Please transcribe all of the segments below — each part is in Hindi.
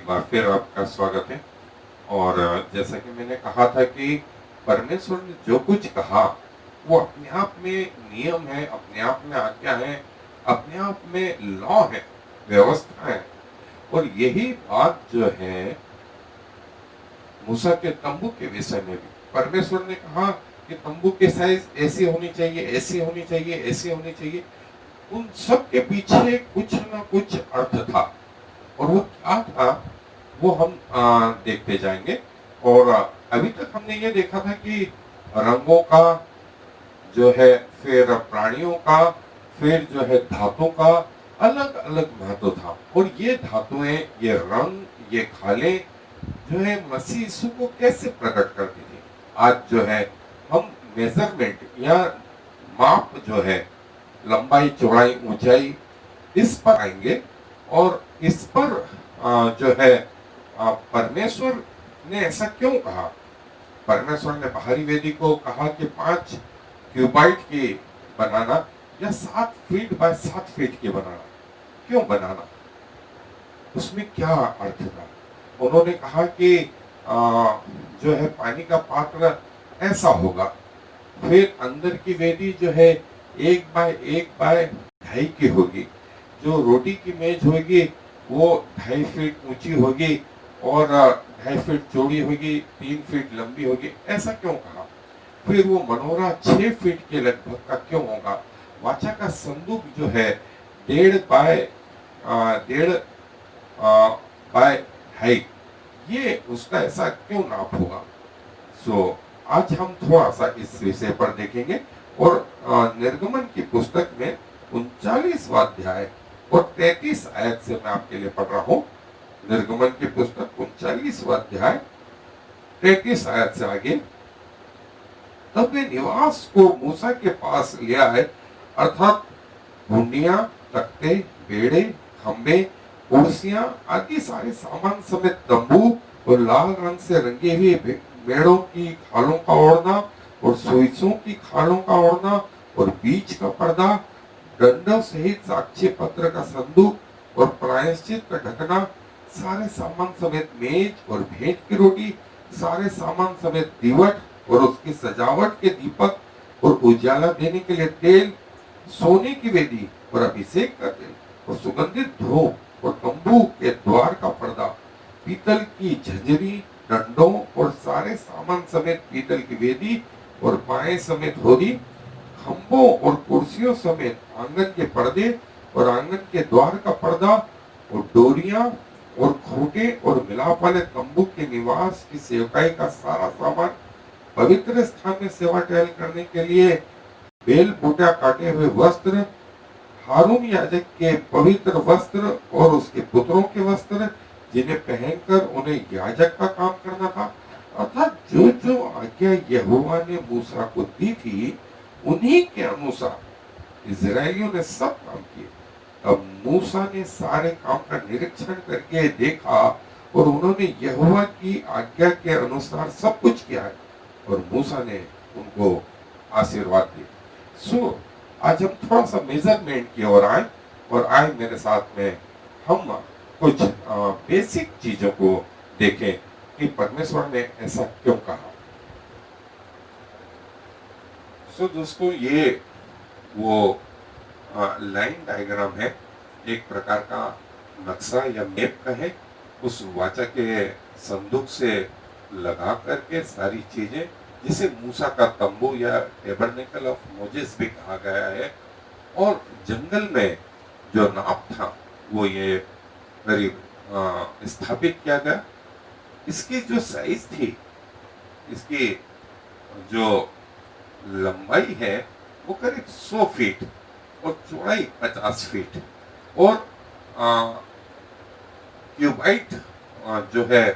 एक बार फिर आपका स्वागत है। और जैसा कि मैंने कहा था कि परमेश्वर ने जो कुछ कहा वो अपने आप में नियम है, अपने आप में आज्ञा है, अपने आप में लॉ है, व्यवस्था है। और यही बात जो है मूसा के तंबू के विषय में भी परमेश्वर ने कहा कि तंबू की साइज ऐसी होनी चाहिए, ऐसी होनी चाहिए, ऐसी होनी चाहिए। उन सब के पीछे कुछ ना कुछ अर्थ था, और वो क्या था वो हम देखते जाएंगे। और अभी तक हमने ये देखा था कि रंगों का जो है, फिर प्राणियों का, फिर जो है धातु का अलग अलग महत्व था। और ये धातुएं, ये रंग, ये खाले जो है मसीह यीशु को कैसे प्रकट करती थी। आज जो है हम मेजरमेंट या माप जो है, लंबाई, चौड़ाई, ऊंचाई, इस पर आएंगे। और इस पर जो है परमेश्वर ने ऐसा क्यों कहा। परमेश्वर ने बाहरी वेदी को कहा कि 5 क्यूबाइट की बनाना या 7 फीट बाय 7 फीट की बनाना। क्यों बनाना, उसमें क्या अर्थ था। उन्होंने कहा कि जो है पानी का पात्र ऐसा होगा। फिर अंदर की वेदी जो है 1 बाय 1 बाय 2.5 की होगी। जो रोटी की मेज होगी वो 2.5 फीट ऊंची होगी और 2.5 फीट चौड़ी होगी, 3 फीट लंबी होगी। ऐसा क्यों कहा। फिर वो मनोरा 6 फीट के लगभग का क्यों होगा। वाचा का संदूक जो है 1.5 बाय 2.5, ये उसका ऐसा क्यों नाप होगा। सो आज हम थोड़ा सा इस विषय पर देखेंगे। और निर्गमन की पुस्तक में 39वां अध्याय और 33 आयत से मैं आपके लिए पढ़ रहा हूं। निर्गमन की पुस्तक 39वां अध्याय 33 आयत से आगे। तब वे निवास को मूसा के पास ले आए, अर्थात हुंडियां, तख्ते, बेड़े, खंबे, कुर्सियां आदि सारे सामान समेत तंबू और लाल रंग से रंगे हुए मेड़ों की खालों का ओढ़ना और सुइसों की खालों का ओढ़ना और बीच का पर्दा, डंडों सहित साक्ष्य पत्र का संदूक और प्रायश्चित का ढकना, सारे सामान समेत मेज और भेंट की रोटी, सारे सामान समेत दीवट और उसकी सजावट के दीपक और उजाला देने के लिए तेल, सोने की वेदी और अभिषेक का तेल और सुगंधित धूप और तंबू के द्वार का पर्दा, पीतल की झंझरी, डंडों और सारे सामान समेत पीतल की वेदी और बाएं समेत होरी, खंभों और कुर्सियों समेत आंगन के पर्दे और आंगन के द्वार का पर्दा और डोरियां और खूंटे और मिलाप वाले तंबू के निवास की सेवकाई का सारा सामान, पवित्र स्थान में सेवा टहल करने के लिए बेल बूटा काटे हुए वस्त्र, हारून याजक के पवित्र वस्त्र और उसके पुत्रों के वस्त्र जिन्हें पहनकर उन्हें याजक का काम करना था। अर्थात जो जो आज्ञा यहोवा ने मूसा को दी थी उन्हीं के अनुसार इजरायलियों ने सब काम किए। अब मूसा ने सारे काम का निरीक्षण करके देखा और उन्होंने यहोवा की आज्ञा के अनुसार सब कुछ किया है और मूसा ने उनको आशीर्वाद दिया। सो आज हम थोड़ा सा मेजरमेंट की ओर आए और आए मेरे साथ में हम कुछ बेसिक चीजों को देखें कि परमेश्वर ने ऐसा क्यों कहा। सो दोस्तों, ये वो लाइन डायग्राम है, एक प्रकार का नक्शा या मैप का है। उस वाचा के संदूक से लगा करके सारी चीजें, जिसे मूसा का तंबू या टेबरनेकल ऑफ मोजेस भी कहा गया है। और जंगल में जो नाप था वो ये करीब स्थापित किया गया। इसकी जो साइज थी, इसकी जो लंबाई है वो करीब 100 फीट और चौड़ाई 50 फीट। और क्यूबाइट जो है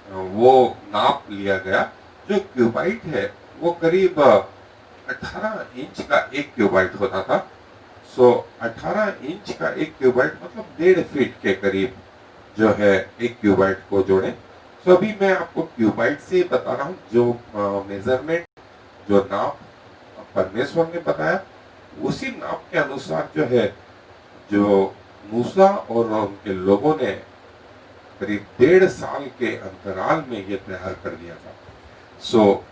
वो नाप लिया गया। जो क्यूबाइट है वो करीब 18 इंच का एक क्यूबाइट होता था। सो 18 इंच का एक क्यूबाइट मतलब 1.5 फीट के करीब जो है एक क्यूबाइट को जोड़े। सो अभी मैं आपको क्यूबाइट से बता रहा हूँ। जो मेजरमेंट, जो नाप परमेश्वर ने बताया, उसी नाप के अनुसार जो है, जो मूसा और उनके लोगों ने करीब 1.5 साल के अंतराल में ये तैयार कर दिया था। सो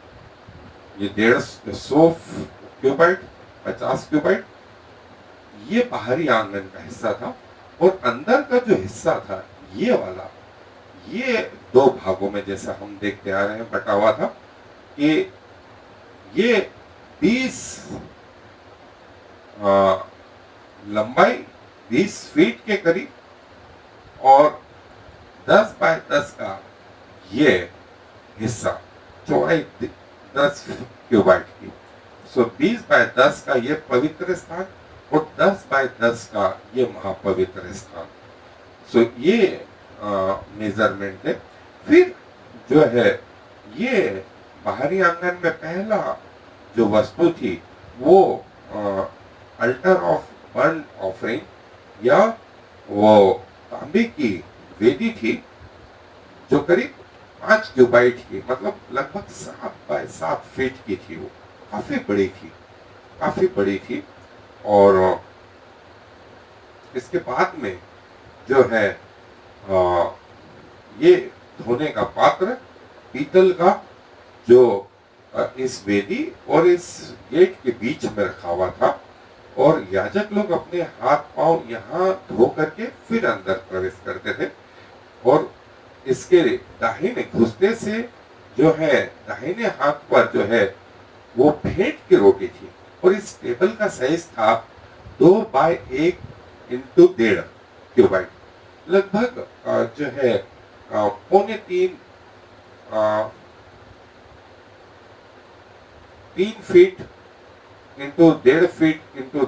ये 150 क्यूबाइट, 50 क्यूबाइट ये बाहरी आंगन का हिस्सा था, और अंदर का जो हिस्सा था ये वाला, ये 2 भागों में जैसा हम देखते आ रहे हैं बटा हुआ था कि ये 20 लंबाई 20 फीट के करीब और 10 बाय 10 का ये हिस्सा, चौड़ाई 10 क्यूबाइट की। सो 20 बाय 10 का ये पवित्र स्थान और 10 बाय 10 का ये महापवित्र स्थान। सो ये मेजरमेंट है। फिर जो है ये बाहरी आंगन में पहला जो वस्तु थी वो अल्टर ऑफ बर्न ऑफरिंग या वो तांबे की वेदी थी, जो करीब 5 क्यूबाइट की, मतलब लगभग 7 बाय 7 फीट की थी। वो काफी बड़ी थी। और इसके बाद में जो है ये धोने का पात्र पीतल का, जो इस वेदी और इस गेट के बीच में रखा हुआ था, और याजक लोग अपने हाथ पांव यहाँ धो करके फिर अंदर प्रवेश करते थे। और इसके दाहिने घुसते से जो है दाहिने हाथ पर जो है वो भेंट की रोटी थी, और इस टेबल का साइज था 2 बाय 1 इंटू 1.5 क्यूबाइट, लगभग जो है 3 feet into 1.5 feet into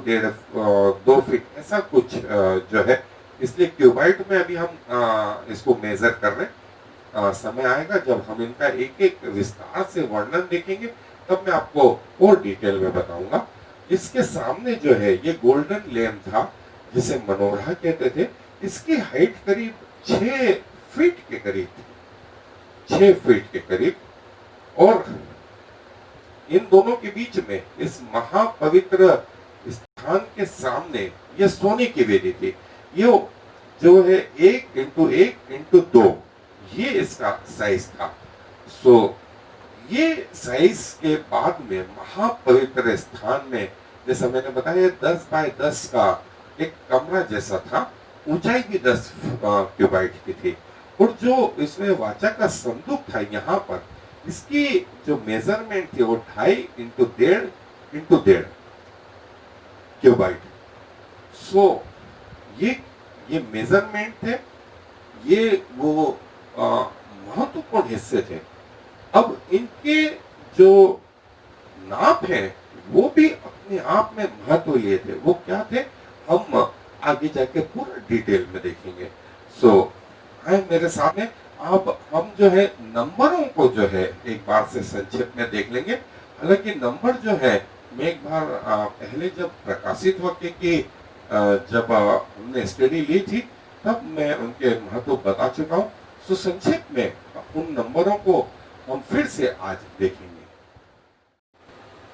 2 feet, ऐसा कुछ जो है। इसलिए क्यूबाइट में अभी हम इसको मेजर कर रहे हैं। समय आएगा जब हम इनका एक एक विस्तार से वर्णन देखेंगे, तब मैं आपको और डिटेल में बताऊंगा। इसके सामने जो है ये गोल्डन लैम्प था, जिसे मनोरा कहते थे। इसकी हाइट करीब 6 फीट के करीब थी, 6 फीट के करीब। और इन दोनों के बीच में इस महापवित्र स्थान के सामने ये सोने की वेदी थी। ये जो है 1 इंटू 1 इंटू 2 ये इसका साइज था। सो ये साइज के बाद में महापवित्र स्थान में, जैसा मैंने बताया, 10 बाय 10 का एक कमरा जैसा था, ऊंचाई भी 10 क्यूबाइट की थी। और जो इसमें वाचा का संदूक था यहाँ पर, इसकी जो मेजरमेंट थी वो 2.5 इंटू 1.5 इंटू 1.5 क्यूबाइट। सो ये मेजरमेंट थे, ये वो महत्वपूर्ण हिस्से थे। अब इनके जो नाप है वो भी अपने आप में महत्व लिए थे। वो क्या थे, हम आगे जाके पूरा डिटेल में देखेंगे। सो आए मेरे सामने। अब हम जो है नंबरों को जो है एक बार से संक्षेप में देख लेंगे। हालांकि नंबर जो है मैं एक बार पहले जब प्रकाशित होके कि जब हमने स्टडी ली थी, तब मैं उनके महत्व बता चुका हूँ। सो संक्षेप में उन नंबरों को हम फिर से आज देखेंगे।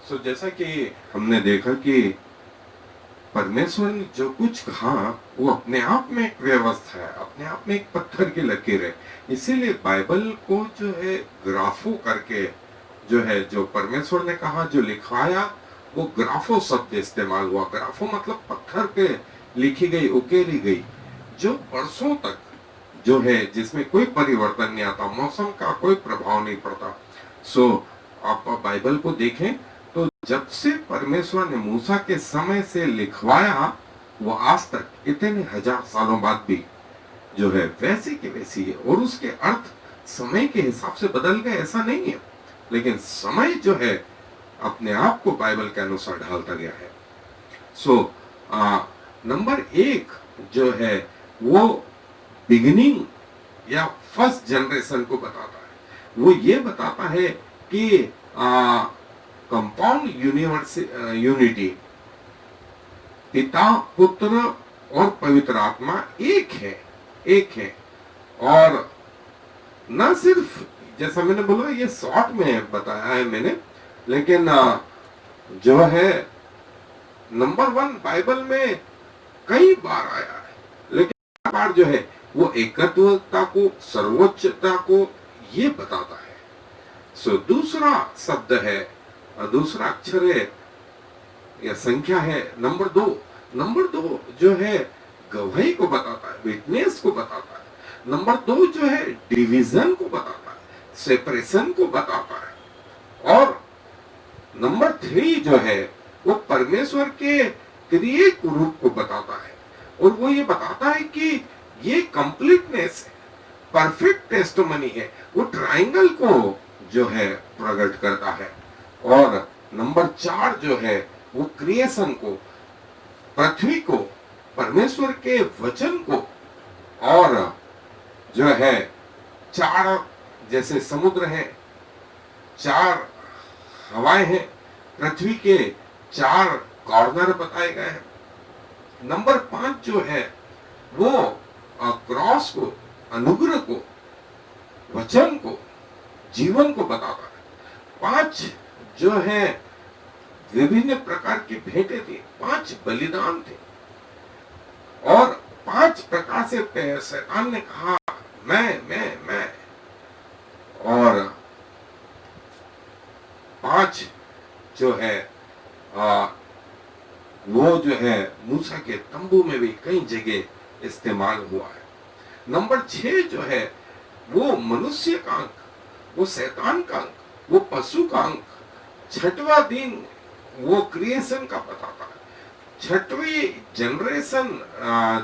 सो जैसा कि हमने देखा कि परमेश्वर ने जो कुछ कहा वो अपने आप में एक व्यवस्था है, अपने आप में एक पत्थर की लकीर है। इसीलिए बाइबल को जो है ग्राफो करके जो है, जो परमेश्वर ने कहा, जो लिखवाया, वो ग्राफो शब्द इस्तेमाल हुआ। ग्राफो मतलब पत्थर पे लिखी गई, उकेरी गई, जो वर्षों तक जो है जिसमें कोई परिवर्तन नहीं आता, मौसम का कोई प्रभाव नहीं पड़ता। सो आप बाइबल को देखें तो जब से परमेश्वर ने मूसा के समय से लिखवाया, वो आज तक इतने हजार सालों बाद भी जो है वैसी की वैसी है। और उसके अर्थ समय के हिसाब से बदल गए ऐसा नहीं है, लेकिन समय जो है अपने आप को बाइबल के अनुसार ढालता गया है। सो नंबर 1 जो है वो बिगिनिंग या फर्स्ट जनरेशन को बताता है। वो ये बताता है कि कंपाउंड यूनिटी, पिता, पुत्र और पवित्र आत्मा एक है। और न सिर्फ, जैसा मैंने बोला, ये शॉर्ट में बताया है मैंने, लेकिन जो है नंबर 1 बाइबल में कई बार आया है, लेकिन बार जो है वो एकत्वता को, सर्वोच्चता को ये बताता है। सो दूसरा शब्द है, दूसरा अक्षर है या संख्या है नंबर 2। नंबर 2 जो है गवाही को बताता है, विटनेस को बताता है। नंबर 2 जो है डिवीजन को बताता है, सेपरेशन को बताता है। और नंबर 3 जो है वो परमेश्वर के त्रिएक रूप को बताता है, और वो ये बताता है कि ये कंप्लीटनेस है, परफेक्ट टेस्टिमनी है। वो ट्रायंगल को जो है प्रकट करता है। और नंबर 4 जो है वो क्रिएशन को, पृथ्वी को, परमेश्वर के वचन को, और जो है 4 जैसे समुद्र है, 4 हवाएं हैं, पृथ्वी के 4 कॉर्नर बताए गए हैं। नंबर 5 जो है वो क्रॉस को, अनुग्रह को, वचन को, जीवन को बताता है। 5 जो है विभिन्न प्रकार की भेंटें थी, 5 बलिदान थे, और 5 प्रकार से शैतान ने कहा मैं। और 5 जो है वो जो है मूसा के तंबू में भी कई जगह इस्तेमाल हुआ है। नंबर 6 जो है वो मनुष्य का अंक, वो शैतान का अंक, वो पशु का अंक। 6वां दिन वो क्रिएशन का बताता है। 6वीं जनरेशन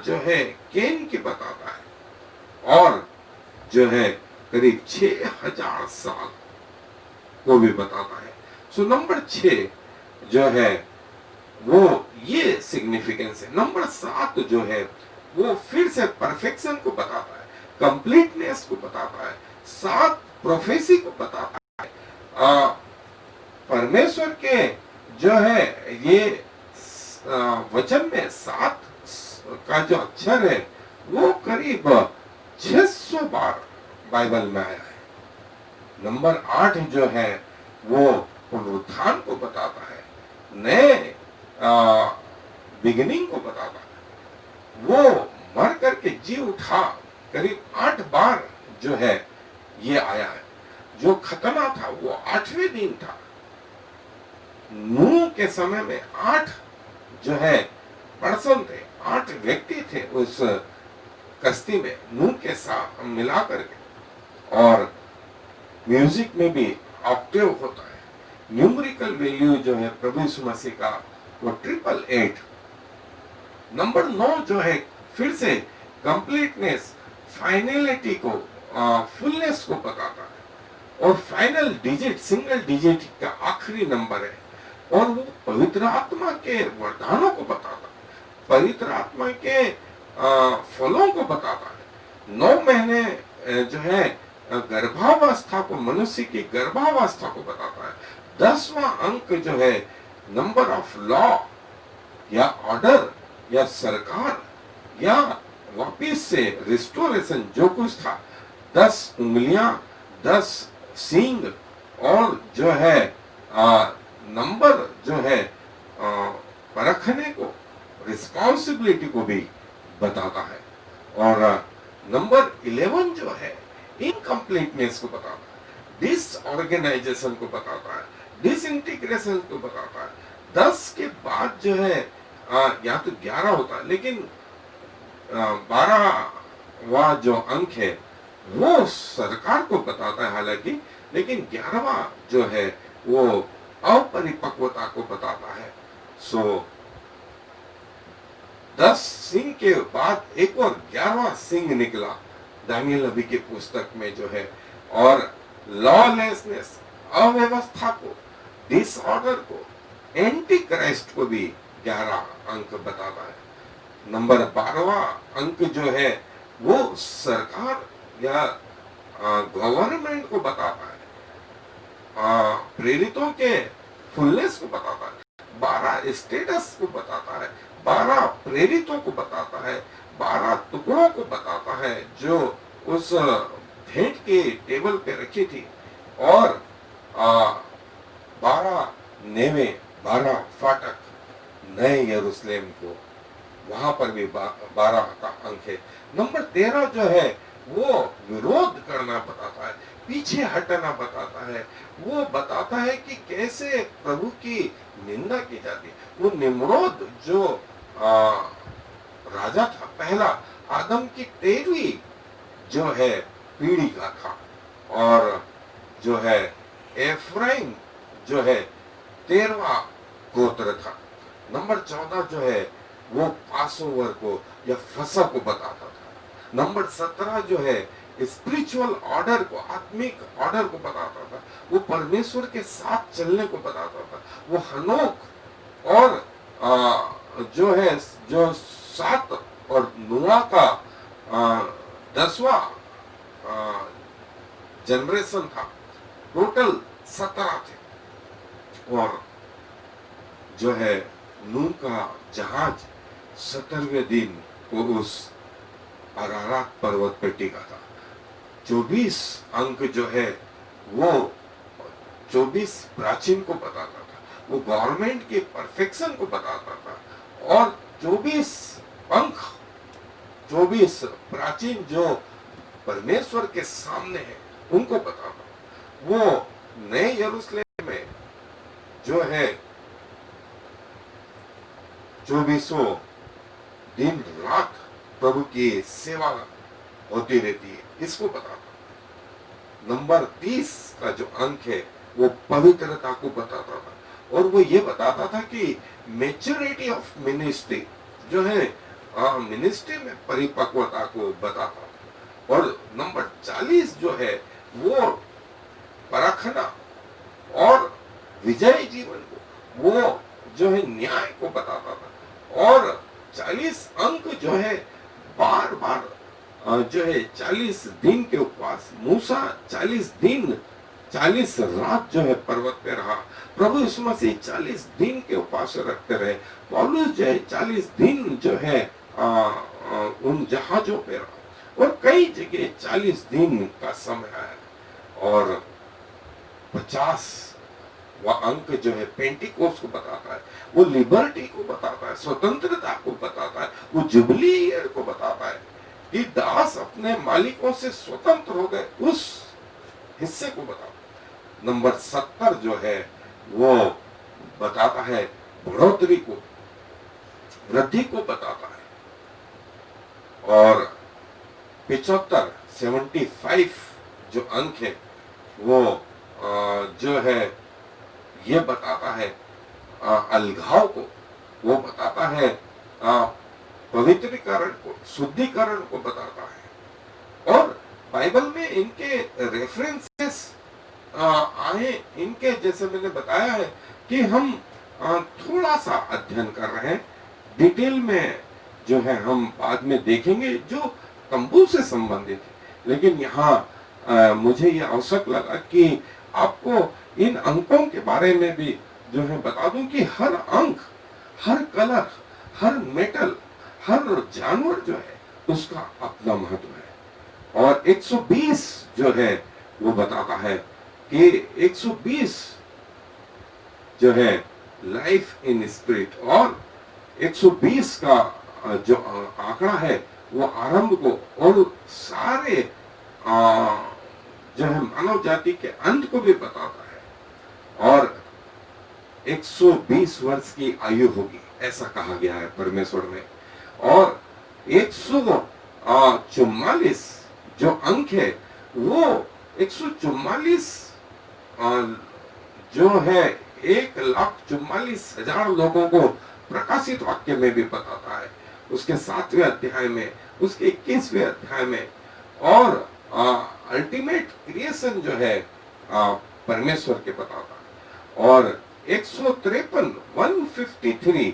जो है केन की बताता है, और जो है करीब 6000 साल को भी बताता है। सो नंबर 6 जो है वो ये सिग्निफिकेंस है। नंबर 7 जो है वो फिर से परफेक्शन को बताता है, कंप्लीटनेस को बताता है, 7 प्रोफेसी को बताता है। परमेश्वर के जो है ये वचन में 7 का जो अक्षर है वो करीब 600 बार बाइबल में आया है। नंबर 8 जो है वो पुनरुत्थान को बताता है, नए बिगिनिंग को बताता है। वो मर करके जी उठा, करीब 8 बार जो है ये आया है। जो खतना था वो 8वें दिन था। नूह के समय में 8 जो है पर्सन थे, 8 व्यक्ति थे उस कश्ती में नूह के साथ मिला करके। और म्यूजिक में भी ऑक्टेव होता है। न्यूमेरिकल वैल्यू जो है प्रभु यीशु मसीह का वो 888। नंबर 9 जो है फिर से कंप्लीटनेस, फाइनलिटी को, फुलनेस को बताता है। और फाइनल डिजिट, सिंगल डिजिट का आखिरी नंबर है। और वो पवित्र आत्मा के वरदानों को बताता है, पवित्र आत्मा के फलों को बताता है। 9 महीने जो है गर्भावस्था को, मनुष्य की गर्भावस्था को बताता है। 10वां अंक जो है नंबर ऑफ लॉ या ऑर्डर या सरकार या वापिस से रिस्टोरेशन जो कुछ था। 10 उंगलियां, 10 सींग, और जो है नंबर जो है परखने को, रिस्पॉन्सिबिलिटी को भी बताता है। और नंबर 11 जो है इनकम्प्लीटनेस को बताता है, डिसऑर्गेनाइजेशन को बताता है, डिसइंटीग्रेशन को बताता है। 10 के बाद जो है या तो 11 होता है, लेकिन 12वां जो अंक है वो सरकार को बताता है हालांकि, लेकिन 11वां जो है वो अपरिपक्वता को बताता है। सो 10 सिंह के बाद एक और 11वां सिंह निकला दानियल नबी की पुस्तक में जो है। और लॉलेसनेस, अव्यवस्था को, डिसऑर्डर को, एंटी क्राइस्ट को भी 11 अंक बताता है। नंबर 12वां अंक जो है वो सरकार या गवर्नमेंट को बताता है, प्रेरितों के फुलनेस को बताता है, 12 स्टेटस को बताता है, 12 प्रेरितों को बताता है, 12 टुकड़ों को बताता है जो उस भेंट के टेबल पे रखी थी। और 12 नेवे, 12 फाटक नए यरूशलेम को वहां पर भी 12 का अंक है। नंबर 13 जो है वो विरोध करना बताता है, पीछे हटना बताता है। वो बताता है कि कैसे प्रभु की निंदा की जाती है। वो निम्रोद जो राजा था, पहला आदम की 13वीं जो है पीढ़ी का था, और जो है एफ्राइम जो है 13वां गोत्र था। नंबर 14 जो है वो पासओवर को या फसह को बताता था। नंबर 17 जो है स्पिरिचुअल ऑर्डर को, आत्मिक ऑर्डर को बताता था। वो परमेश्वर के साथ चलने को बताता था। वो हनोक और जो है जो 7 और नूह का 10वां जनरेशन था। टोटल 17 थे। और जो है नूह का जहाज 17वें दिन को उस अरारात पर्वत पे टिका था। 24 अंक जो है वो 24 प्राचीन को बताता था, वो गवर्नमेंट के परफेक्शन को बताता था। और 24 अंक, 24 प्राचीन जो परमेश्वर के सामने है उनको बताता। वो नए यरूशलेम में जो है 24 दिन रात प्रभु की सेवा होती रहती है, इसको बताता। नंबर 30 का जो अंक है वो पवित्रता को बताता था, और वो ये बताता था कि मैच्योरिटी ऑफ मिनिस्ट्री जो है मिनिस्ट्री में परिपक्वता को बताता था। और नंबर 40 जो है वो परखना और विजय जीवन को, वो जो है न्याय को बताता था। और 40 अंक जो है बार बार जो है 40 दिन के उपवास, मूसा 40 दिन 40 रात जो है पर्वत पे रहा। प्रभु यीशु मसीह 40 दिन के उपवास रखते रहे। पौलुस जो है 40 दिन जो है उन जहाजों पे रहा। और कई जगह 40 दिन का समय आया। और 50 वह अंक जो है पेंटिकोस्ट को बताता है, वो लिबर्टी को बताता है, स्वतंत्रता को बताता है, वो जुबली ईयर को बताता है कि दास अपने मालिकों से स्वतंत्र हो गए, उस हिस्से को बताता है। नंबर 70 जो है वो बताता है बढ़ोतरी को, वृद्धि को बताता है। और 75 जो अंक है वो जो है ये बताता है अलगाव को, वो बताता है पवित्रीकरण को, शुद्धिकरण को बताता है। और बाइबल में इनके रेफरेंसेस आए, इनके जैसे मैंने बताया है कि हम थोड़ा सा अध्ययन कर रहे हैं। डिटेल में जो है हम बाद में देखेंगे जो तंबू से संबंधित है। लेकिन यहाँ मुझे ये आवश्यक लगा कि आपको इन अंकों के बारे में भी जो है बता दूं कि हर अंक, हर कलर, हर मेटल, हर जानवर जो है उसका अपना महत्व है। और 120 जो है वो बताता है कि 120 जो है लाइफ इन स्पिरिट, और 120 का जो आंकड़ा है वो आरंभ को और सारे जो है मानव जाति के अंत को भी बताता है। और 120 वर्ष की आयु होगी ऐसा कहा गया है परमेश्वर में। और 144 जो अंक है वो 144 जो है 1,44,000 लोगों को प्रकाशित वाक्य में भी बताता है, उसके 7वें अध्याय में, उसके 21वें अध्याय में। और अल्टीमेट क्रिएशन जो है परमेश्वर के बताता है। और 153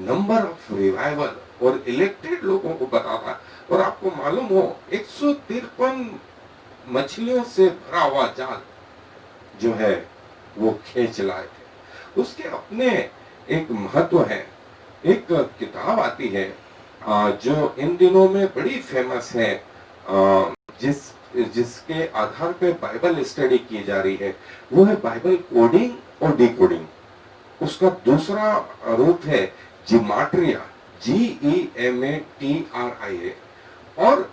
नंबर ऑफ रिवाइवल और इलेक्टेड लोगों को बताता है। और आपको मालूम हो 153 मछलियों से भरा हुआ जाल जो है वो खींच लाए थे। उसके अपने एक महत्व है। एक किताब आती है जो इन दिनों में बड़ी फेमस है, जिसके आधार पे बाइबल स्टडी की जा रही है, वो है बाइबल कोडिंग और डिकोडिंग। उसका दूसरा रूप है जिमाट्रिया, GEMATRIA। और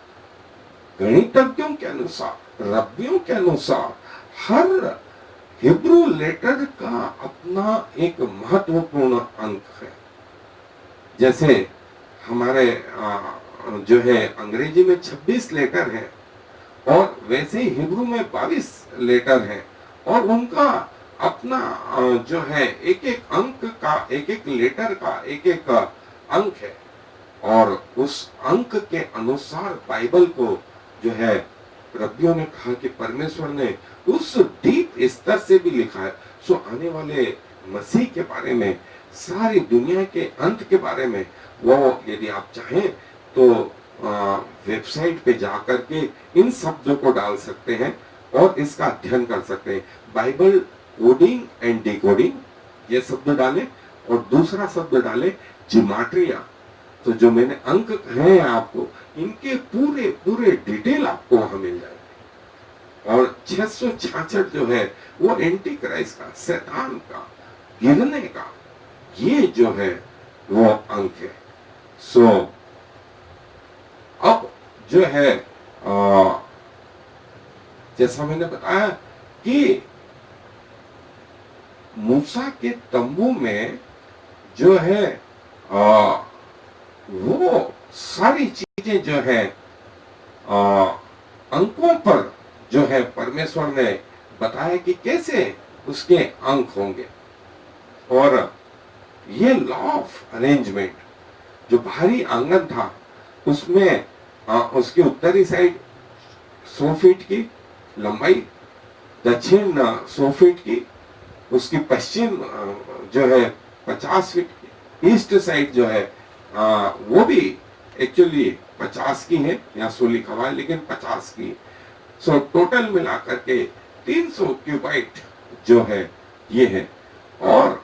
गणितज्ञों के अनुसार, रब्बियों के अनुसार, हर हिब्रू लेटर का अपना एक महत्वपूर्ण अंक है। जैसे हमारे जो है अंग्रेजी में 26 लेटर हैं, और वैसे ही हिब्रू में 22 लेटर हैं, और उनका अपना जो है एक एक अंक का, एक एक लेटर का एक एक अंक है। और उस अंक के अनुसार बाइबल को जो है रब्बियों ने कहा कि परमेश्वर ने उस डीप स्तर से भी लिखा है। सो आने वाले मसीह के बारे में, सारी दुनिया के अंत के बारे में, वो यदि आप चाहें तो वेबसाइट पे जाकर के इन शब्दों को डाल सकते हैं और इसका अध्ययन कर सकते हैं। बाइबल कोडिंग एंड डिकोडिंग ये शब्द डालें, और दूसरा शब्द डालें जिमाट्रिया। तो जो मैंने अंक कहे हैं आपको, इनके पूरे पूरे डिटेल आपको वहां मिल जाएगी। और 666 जो है वो एंटी क्राइस्ट का, शैतान का गिरने का, ये जो है वो अंक है। सो अब जो है जैसा मैंने बताया कि मूसा के तंबू में जो है वो सारी चीजें जो है अंकों पर जो है परमेश्वर ने बताया कि कैसे उसके अंक होंगे। और ये लॉ ऑफ अरेंजमेंट, जो बाहरी आंगन था उसमें उसकी उत्तरी साइड 100 फीट की लंबाई, दक्षिण 100 फीट की, उसकी पश्चिम जो है 50 फीट की, ईस्ट साइड जो है वो भी एक्चुअली 50 की है, यहाँ 100 लिखा हुआ है लेकिन 50 की। सो टोटल मिलाकर के 300 क्यूबाइट जो है ये है। और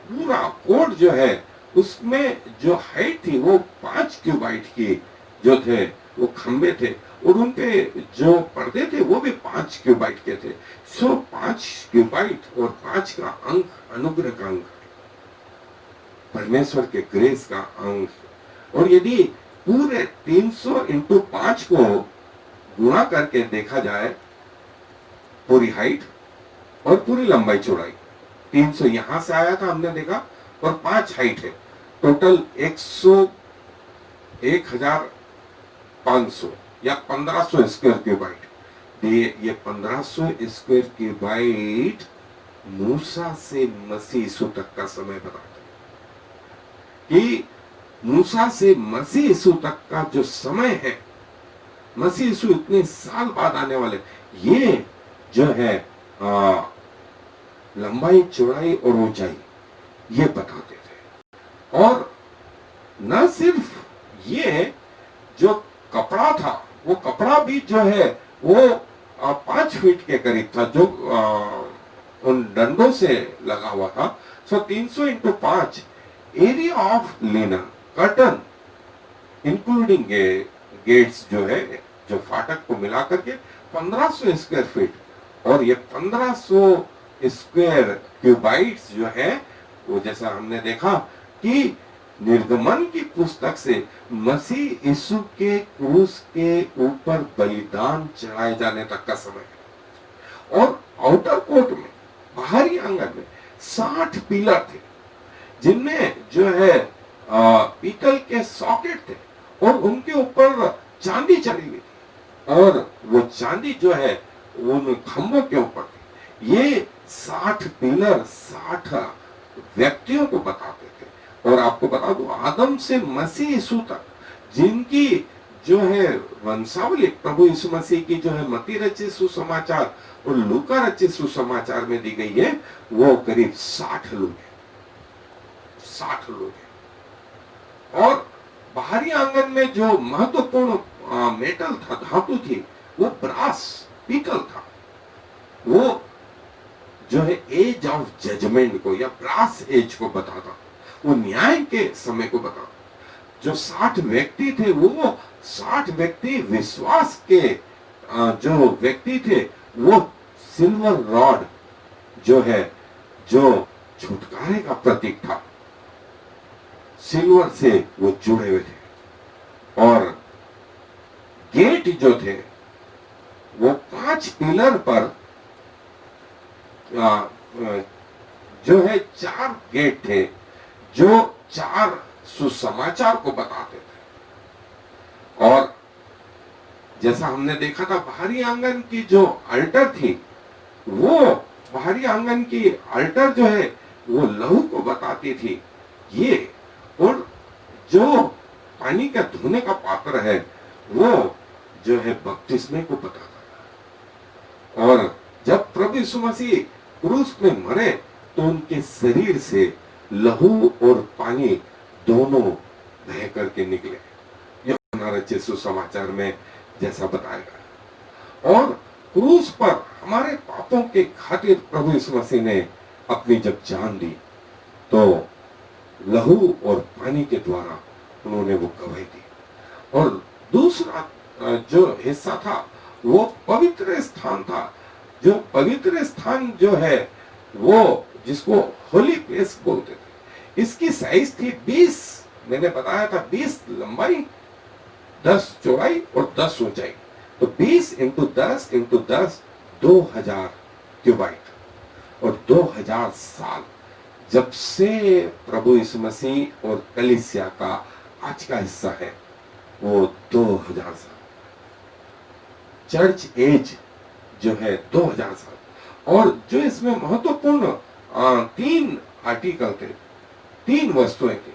पूरा कोड जो है उसमें जो हाइट थी वो 5 क्यूबाइट की जो थे वो खंबे थे, और उनके जो पर्दे थे वो भी 5 क्यूबाइट के थे। सो 5 क्यूबाइट और 5 का अंक अनुग्रह का अंक, परमेश्वर के ग्रेस का अंक। और यदि पूरे 300 इंटू 5 को गुणा करके देखा जाए, पूरी हाइट और पूरी लंबाई चौड़ाई, 300 यहां से आया था हमने देखा, और 5 हाइट है, टोटल 1500 या 1500 स्क्वायर क्यूबाइट। ये 1500 स्क्वायर क्यूबाइट मूसा से मसीह यीशु तक का समय बताते हैं कि मूसा से मसीह यीशु तक का जो समय है, मसीह यीशु इतने साल बाद आने वाले, ये जो है लंबाई चौड़ाई और ऊंचाई ये बताते थे। और न सिर्फ ये जो कपड़ा था, वो कपड़ा भी जो है वो 5 फीट के करीब था, जो उन डंडों से लगा हुआ था। So 300 into 5 area of linen curtain including gates जो है, जो फाटक को मिला करके 1500 स्क्वायर फीट। और ये 1500 स्क्वायर क्यूबाइट्स जो है वो, जैसा हमने देखा कि निर्गमन की पुस्तक से मसीह यीशु के क्रूस के ऊपर बलिदान चढ़ाए जाने तक का समय है। और आउटर कोर्ट में, बाहरी आंगन में 60 पिलर थे, जिनमें जो है पीतल के सॉकेट थे, और उनके ऊपर चांदी चढ़ी हुई थी, और वो चांदी जो है उन खंभों के ऊपर थी। ये 60 पिलर 60 व्यक्तियों को बताते थे। और आपको बता दो, आदम से मसीह यीशु तक जिनकी जो है वंशावली प्रभु यीशु मसीह की जो है मत्ती रचित सुसमाचार और लूका रचित सुसमाचार में दी गई है, वो करीब 60 लोग हैं, 60 लोग हैं। और बाहरी आंगन में जो महत्वपूर्ण मेटल था, धातु थी, वो ब्रास पीतल था। वो जो है एज ऑफ जजमेंट को या ब्रास एज को बताता, वो न्याय के समय को बताता। जो 60 व्यक्ति थे, वो 60 व्यक्ति विश्वास के जो व्यक्ति थे, वो सिल्वर रॉड जो है, जो छुटकारे का प्रतीक था। सिल्वर से वो जुड़े हुए थे और गेट जो थे वो 5 पिलर पर जो है 4 गेट थे जो 4 सुसमाचार को बताते थे। और जैसा हमने देखा था बाहरी आंगन की जो अल्टर थी, वो बाहरी आंगन की अल्टर जो है वो लहू को बताती थी ये, और जो पानी का धोने का पात्र है वो जो है बपतिस्मे को बताता था। और जब प्रभु यीशु मसीह क्रूस में मरे तो उनके शरीर से लहू और पानी दोनों बह करके निकले, यूहन्ना रचित सुसमाचार में जैसा बताया गया। और क्रूस पर हमारे पापों के खातिर प्रभु यीशु मसीह ने अपनी जब जान दी तो लहू और पानी के द्वारा उन्होंने वो गवाही दी। और दूसरा जो हिस्सा था वो पवित्र स्थान था। जो पवित्र स्थान जो है वो जिसको होली प्लेस बोलते थे, इसकी साइज थी 20, मैंने बताया था 20 लंबाई, 10 चौड़ाई और 10 ऊंचाई, तो 20 इंटू 10 इंटू 10 2000 क्यूबाइट। और 2000 साल जब से प्रभु यीशु मसीह और कलीसिया का आज का हिस्सा है वो 2000 साल, चर्च एज जो है 2000 साल। और जो इसमें महत्वपूर्ण 3 आर्टिकल थे, 3 वस्तुएं थी,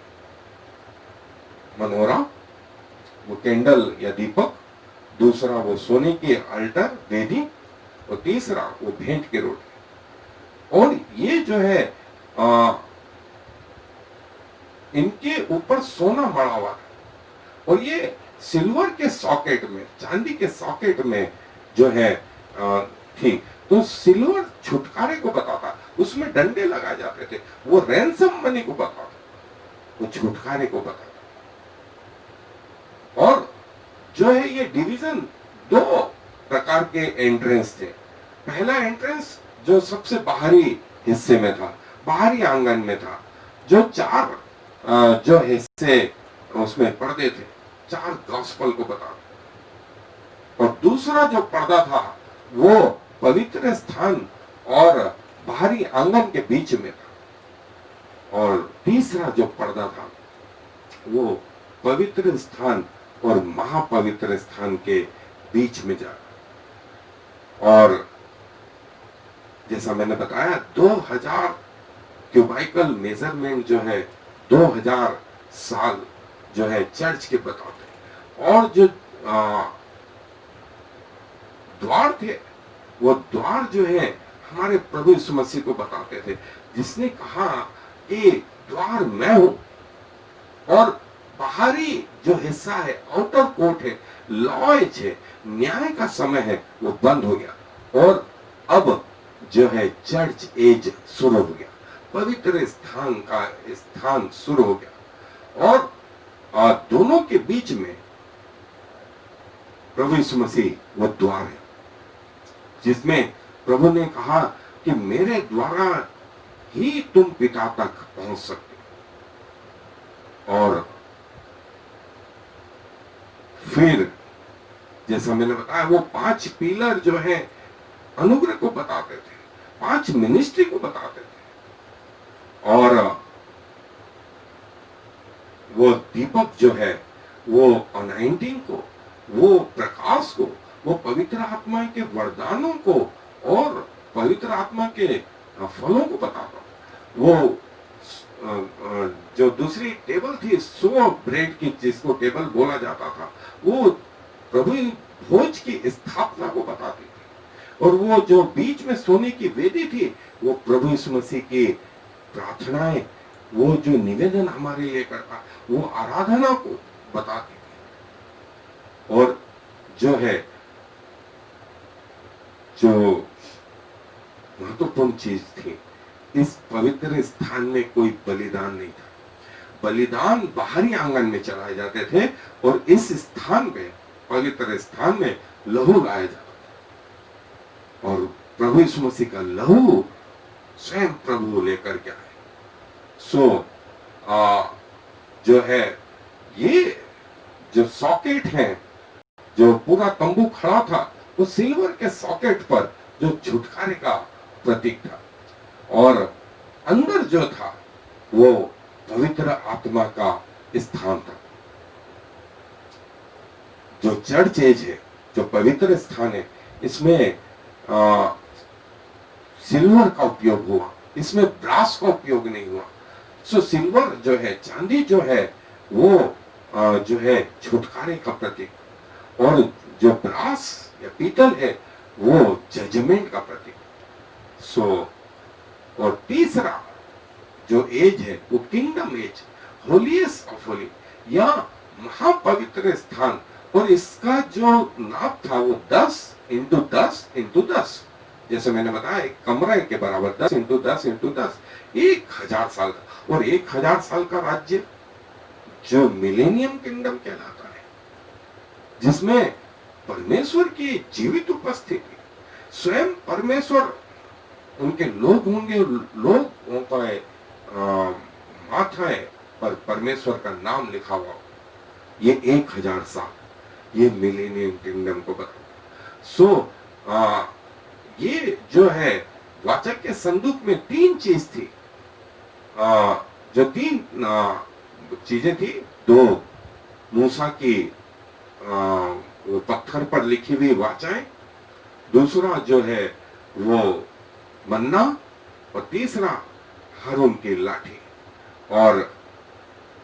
मनोरा वो कैंडल या दीपक, दूसरा वो सोने की अल्टर वेदी, और तीसरा वो भेंट के रोटी। और ये जो है इनके ऊपर सोना मड़ा हुआ था और ये सिल्वर के सॉकेट में, चांदी के सॉकेट में जो है थी। तो सिल्वर छुटकारे को बताता, उसमें डंडे लगाए जाते थे, वो रैंसम मनी को बताता, वो छुटकारे को बताता। और जो है ये डिवीजन 2 प्रकार के एंट्रेंस थे। पहला एंट्रेंस जो सबसे बाहरी हिस्से में था, बाहरी आंगन में था, जो 4 जो हिस्से उसमें पर्दे थे, 4 गॉस्पेल को बताते। और दूसरा जो पर्दा था वो पवित्र स्थान और बाहरी आंगन के बीच में था। और तीसरा जो पर्दा था वो पवित्र स्थान और महापवित्र स्थान के बीच में जा। और जैसा मैंने बताया 2000 क्यूबाइकल मेजरमेंट जो है 2000 साल जो है चर्च के बताते। और जो द्वार थे वो द्वार जो है हमारे प्रभु यीशु मसीह को बताते थे, जिसने कहा कि द्वार मैं हूं। और बाहरी जो हिस्सा है, आउटर कोर्ट है, लॉज है, न्याय का समय है, वो बंद हो गया और अब जो है चर्च एज शुरू हो गया, पवित्र स्थान का स्थान शुरू हो गया। और दोनों के बीच में प्रभु यीशु मसीह वो द्वार है, जिसमें प्रभु ने कहा कि मेरे द्वारा ही तुम पिता तक पहुंच सकते। और फिर जैसा मैंने बताया वो 5 पिलर जो है अनुग्रह को बताते थे, 5 मिनिस्ट्री को बताते थे। और वो दीपक जो है वो अनाइंटिंग को, वो प्रकाश को, वो पवित्र आत्मा के वरदानों को और पवित्र आत्मा के फलों को बताता। वो जो दूसरी टेबल थी 100 ब्रेड की, जिसको टेबल बोला जाता था, वो प्रभु भोज की स्थापना को बताती थी। और वो जो बीच में सोने की वेदी थी वो प्रभु यीशु मसीह की प्रार्थनाएं, वो जो निवेदन हमारे लिए करता, वो आराधना को बताती थी। और जो है जो महत्वपूर्ण चीज थी, इस पवित्र स्थान में कोई बलिदान नहीं था। बलिदान बाहरी आंगन में चढ़ाए जाते थे और इस स्थान पे, पवित्र स्थान में लहू लाया जाता था। और प्रभु यीशु मसीह का लहू स्वयं प्रभु लेकर के आए। सो जो है, ये जो सॉकेट है, जो पूरा तंबू खड़ा था, वो सिल्वर के सॉकेट पर जो छुटकारे का प्रतीक था, और अंदर जो था वो पवित्र आत्मा का स्थान था। जो चर्च एज है, जो पवित्र स्थान है, इसमें सिल्वर का उपयोग हुआ, इसमें ब्रास का उपयोग नहीं हुआ। सो सिल्वर जो है, चांदी जो है, वो जो है छुटकारे का प्रतीक, और जो ब्रास या पीतल है वो जजमेंट का प्रतीक। सो और तीसरा जो एज है वो kingdom age, holiest of holy, या महापवित्र स्थान, और इसका जो नाप था वो 10 इंटू 10 इंटू 10, जैसे मैंने बताया एक कमरा के बराबर, 10 इंटू 10 इंटू 10, 1000 साल का। और 1000 साल का राज्य जो मिलेनियम किंगडम कहलाता है, जिसमें परमेश्वर की जीवित उपस्थिति, स्वयं परमेश्वर, उनके लोग होंगे, लोग उनका माथा है पर परमेश्वर का नाम लिखा हुआ, ये 1000 साल, ये मिलेनियम किंगडम को बताता। सो ये जो है वाचक के संदूक में 3 चीज थी, जो 3 चीजें थी। 2 मूसा की वो पत्थर पर लिखी हुई वाचाएं, दूसरा जो है वो मन्ना, और तीसरा हारून की लाठी। और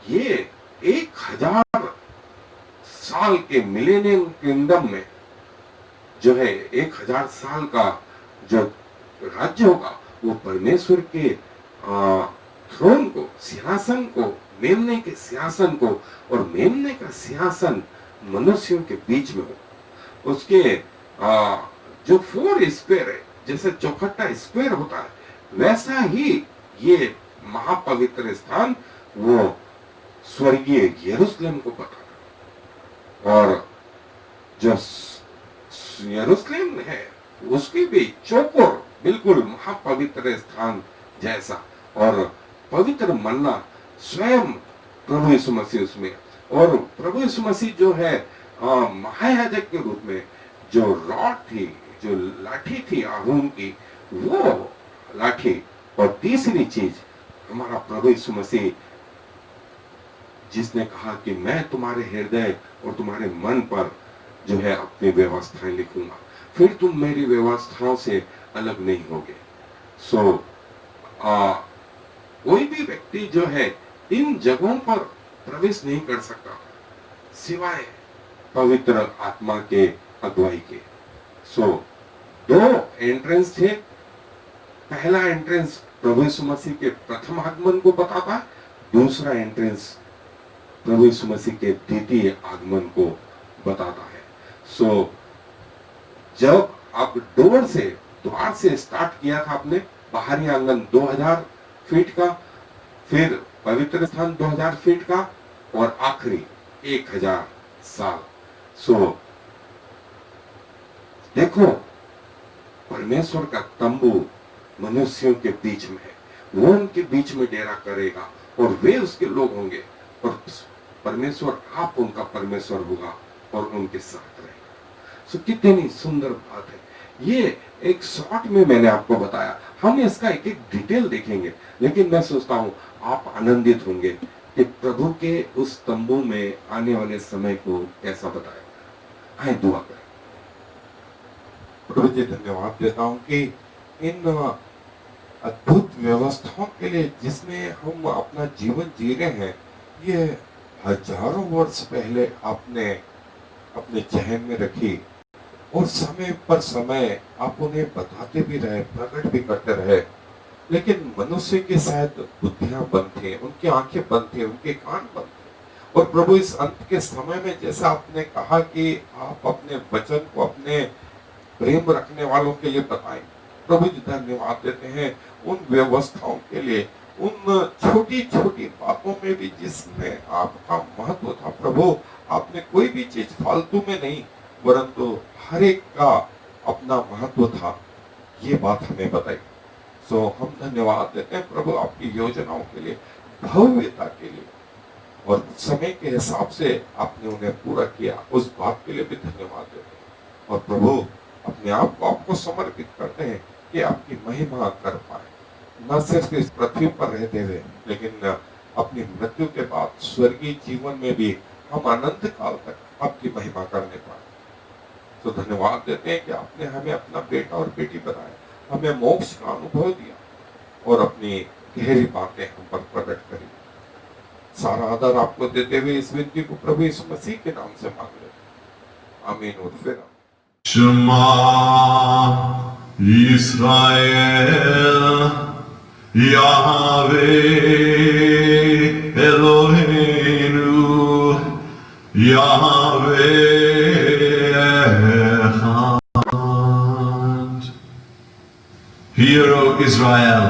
ये 1000 साल के मिलेनियम किंगडम में जो है 1000 साल का जो राज्य होगा, वो परमेश्वर के थ्रोन को, सिंहासन को, मेमने के सिंहासन को, और मेमने का सिंहासन मनुष्यों के बीच में हो। उसके जो 4 स्क्वायर है, जैसे चौखट्टा स्क्वायर होता है, वैसा ही ये महापवित्र स्थान वो स्वर्गीय यरूशलेम को बताता। और जो यरूशलेम है उसकी भी चौकोर, बिल्कुल महापवित्र स्थान जैसा, और पवित्र मन्ना स्वयं प्रभु यीशु मसीह उसमें, और प्रभु यीशु मसीह जो है महायाजक के रूप में जो रॉड थी, जो लाठी थी आरून की, वो लाठी। और तीसरी चीज, हमारा प्रभु यीशु मसीह जिसने कहा कि मैं तुम्हारे हृदय और तुम्हारे मन पर जो है अपनी व्यवस्थाएं लिखूंगा, फिर तुम मेरी व्यवस्थाओं से अलग नहीं होगे। सो कोई भी व्यक्ति जो है इन जगहों पर प्रवेश नहीं कर सकता सिवाय पवित्र आत्मा के अगुवाई के। सो 2 एंट्रेंस थे। पहला एंट्रेंस प्रभु यीशु मसीह के प्रथम आगमन को बताता है, दूसरा एंट्रेंस प्रभु यीशु मसीह के द्वितीय आगमन को बताता है। सो जब आप द्वार से स्टार्ट किया था आपने, बाहरी आंगन 2000 फीट का, फिर पवित्र स्थान 2000 फीट का, और आखिरी 1000 साल। सो देखो, परमेश्वर का तंबू मनुष्यों के बीच में है, वो उनके बीच में डेरा करेगा और वे उसके लोग होंगे, और परमेश्वर आप उनका परमेश्वर होगा और उनके साथ रहेगा। सो कितनी सुंदर बात है। ये एक शॉर्ट में मैंने आपको बताया, हम इसका एक एक डिटेल देखेंगे, लेकिन मैं सोचता हूं आप आनंदित होंगे कि प्रभु के उस तंबू में आने वाले समय को कैसा बताया। आए दुआ करें। प्रभु जी, धन्यवाद देता हूं कि इन अद्भुत व्यवस्थाओं के लिए जिसमें हम अपना जीवन जी रहे हैं, ये हजारों वर्ष पहले आपने अपने जहन में रखी, और समय पर समय आप उन्हें बताते भी रहे, प्रकट भी करते रहे। लेकिन मनुष्य की शायद बुद्धियां बंद थी, उनकी आंखें बंद थी, उनके कान बंद थे। और प्रभु इस अंत के समय में, जैसा आपने कहा कि आप अपने वचन को अपने प्रेम रखने वालों के लिए बताएं, प्रभु जी धन्यवाद देते हैं उन व्यवस्थाओं के लिए, उन छोटी छोटी बातों में भी जिसमें आपका महत्व था। प्रभु, आपने कोई भी चीज फालतू में नहीं, परंतु हर एक का अपना महत्व था, ये बात हमें बताई। सो हम धन्यवाद देते हैं प्रभु आपकी योजनाओं के लिए, भव्यता के लिए। और समय के हिसाब से आपने उन्हें पूरा किया, उस बात के लिए भी धन्यवाद देते हैं। और प्रभु अपने आप को आपको समर्पित करते हैं कि आपकी महिमा कर पाए, न सिर्फ इस पृथ्वी पर रहते हुए, लेकिन अपनी मृत्यु के बाद स्वर्गीय जीवन में भी हम अनंत काल तक आपकी महिमा करने पाए। तो धन्यवाद देते हैं कि आपने हमें अपना बेटा और बेटी बनाया, हमें मोक्ष का अनुभव दिया और अपनी गहरी बातें हम पर प्रकट करी। सारा आदर आपको देते हुए इस विनती को प्रभु यीशु मसीह के नाम से मांग लेते हैं, आमीन। और फिर Shema Yisrael Yahweh Eloheinu Yahweh Echad. Hear, O Israel,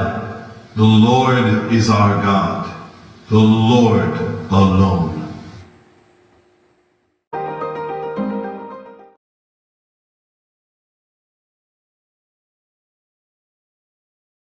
the Lord is our God, the Lord alone.